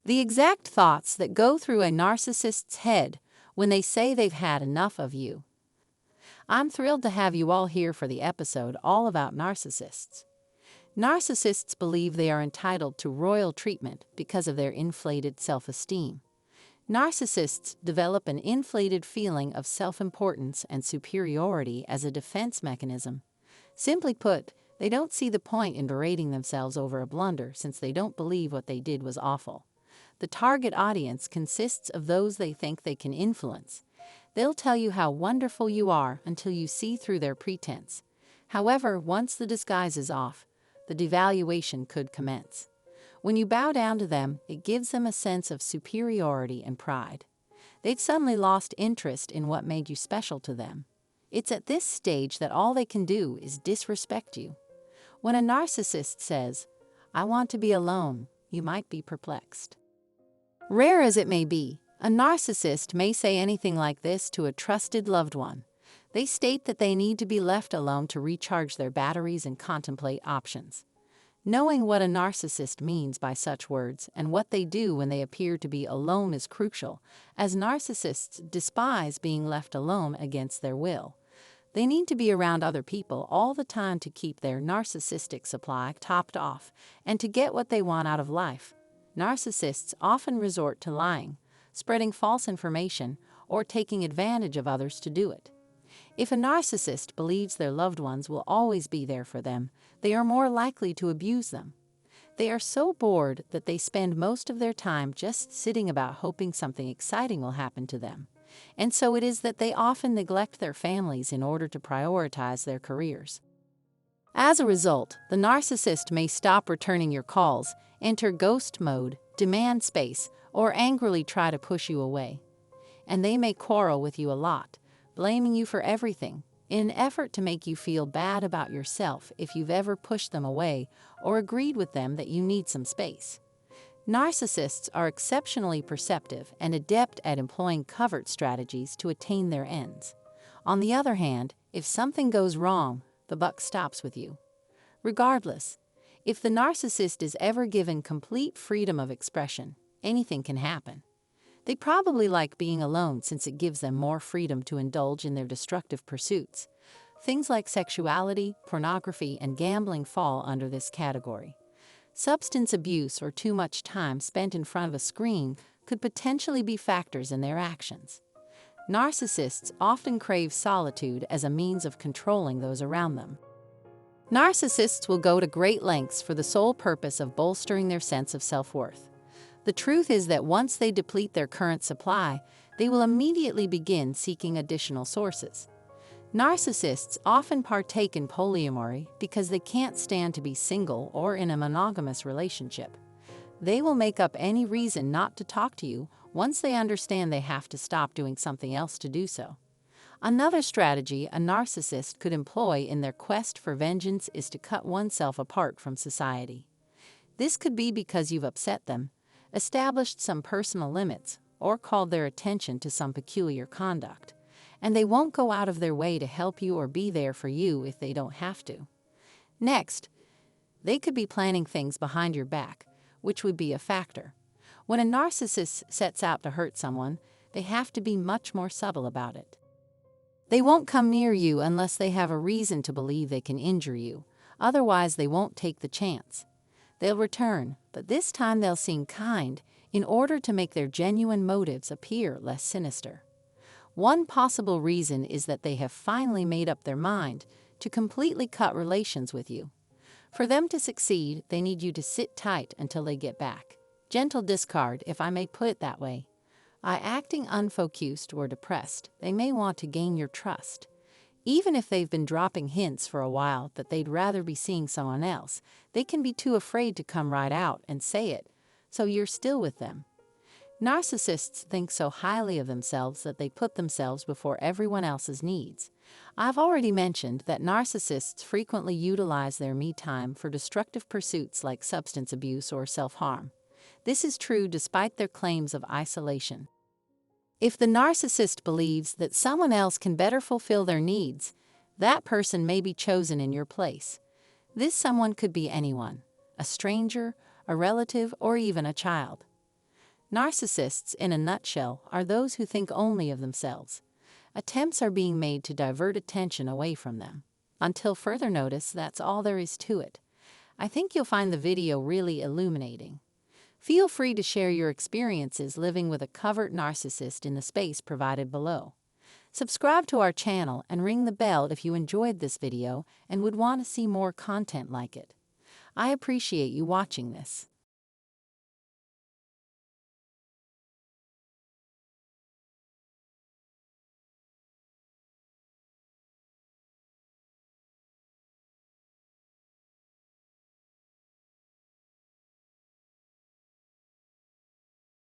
The exact thoughts that go through a narcissist's head when they say they've had enough of you. I'm thrilled to have you all here for the episode all about narcissists. Narcissists believe they are entitled to royal treatment because of their inflated self-esteem. Narcissists develop an inflated feeling of self-importance and superiority as a defense mechanism. Simply put, they don't see the point in berating themselves over a blunder since they don't believe what they did was awful. The target audience consists of those they think they can influence. They'll tell you how wonderful you are until you see through their pretense. However, once the disguise is off, the devaluation could commence. When you bow down to them, it gives them a sense of superiority and pride. They've suddenly lost interest in what made you special to them. It's at this stage that all they can do is disrespect you. When a narcissist says, "I want to be alone," you might be perplexed. Rare as it may be, a narcissist may say anything like this to a trusted loved one. They state that they need to be left alone to recharge their batteries and contemplate options. Knowing what a narcissist means by such words and what they do when they appear to be alone is crucial, as narcissists despise being left alone against their will. They need to be around other people all the time to keep their narcissistic supply topped off and to get what they want out of life. Narcissists often resort to lying, spreading false information, or taking advantage of others to do it. If a narcissist believes their loved ones will always be there for them, they are more likely to abuse them. They are so bored that they spend most of their time just sitting about hoping something exciting will happen to them. And so it is that they often neglect their families in order to prioritize their careers. As a result, the narcissist may stop returning your calls, enter ghost mode, demand space, or angrily try to push you away. And they may quarrel with you a lot, blaming you for everything, in an effort to make you feel bad about yourself if you've ever pushed them away or agreed with them that you need some space. Narcissists are exceptionally perceptive and adept at employing covert strategies to attain their ends. On the other hand, if something goes wrong, the buck stops with you. Regardless, if the narcissist is ever given complete freedom of expression, anything can happen. They probably like being alone since it gives them more freedom to indulge in their destructive pursuits. Things like sexuality, pornography, and gambling fall under this category. Substance abuse or too much time spent in front of a screen could potentially be factors in their actions. Narcissists often crave solitude as a means of controlling those around them. Narcissists will go to great lengths for the sole purpose of bolstering their sense of self-worth. The truth is that once they deplete their current supply, they will immediately begin seeking additional sources. Narcissists often partake in polyamory because they can't stand to be single or in a monogamous relationship. They will make up any reason not to talk to you once they understand they have to stop doing something else to do so. Another strategy a narcissist could employ in their quest for vengeance is to cut oneself apart from society. This could be because you've upset them, established some personal limits, or called their attention to some peculiar conduct, and they won't go out of their way to help you or be there for you if they don't have to. Next, they could be planning things behind your back, which would be a factor. When a narcissist sets out to hurt someone, they have to be much more subtle about it. They won't come near you unless they have a reason to believe they can injure you, otherwise they won't take the chance. They'll return, but this time they'll seem kind in order to make their genuine motives appear less sinister. One possible reason is that they have finally made up their mind to completely cut relations with you. For them to succeed, they need you to sit tight until they get back. Gentle discard, if I may put it that way. By acting unfocused or depressed, they may want to gain your trust. Even if they've been dropping hints for a while that they'd rather be seeing someone else, they can be too afraid to come right out and say it, so you're still with them. Narcissists think so highly of themselves that they put themselves before everyone else's needs. I've already mentioned that narcissists frequently utilize their me time for destructive pursuits like substance abuse or self-harm. This is true despite their claims of isolation. If the narcissist believes that someone else can better fulfill their needs, that person may be chosen in your place. This someone could be anyone, a stranger, a relative, or even a child. Narcissists, in a nutshell, are those who think only of themselves. Attempts are being made to divert attention away from them. Until further notice, that's all there is to it. I think you'll find the video really illuminating. Feel free to share your experiences living with a covert narcissist in the space provided below. Subscribe to our channel and ring the bell if you enjoyed this video and would want to see more content like it. I appreciate you watching this.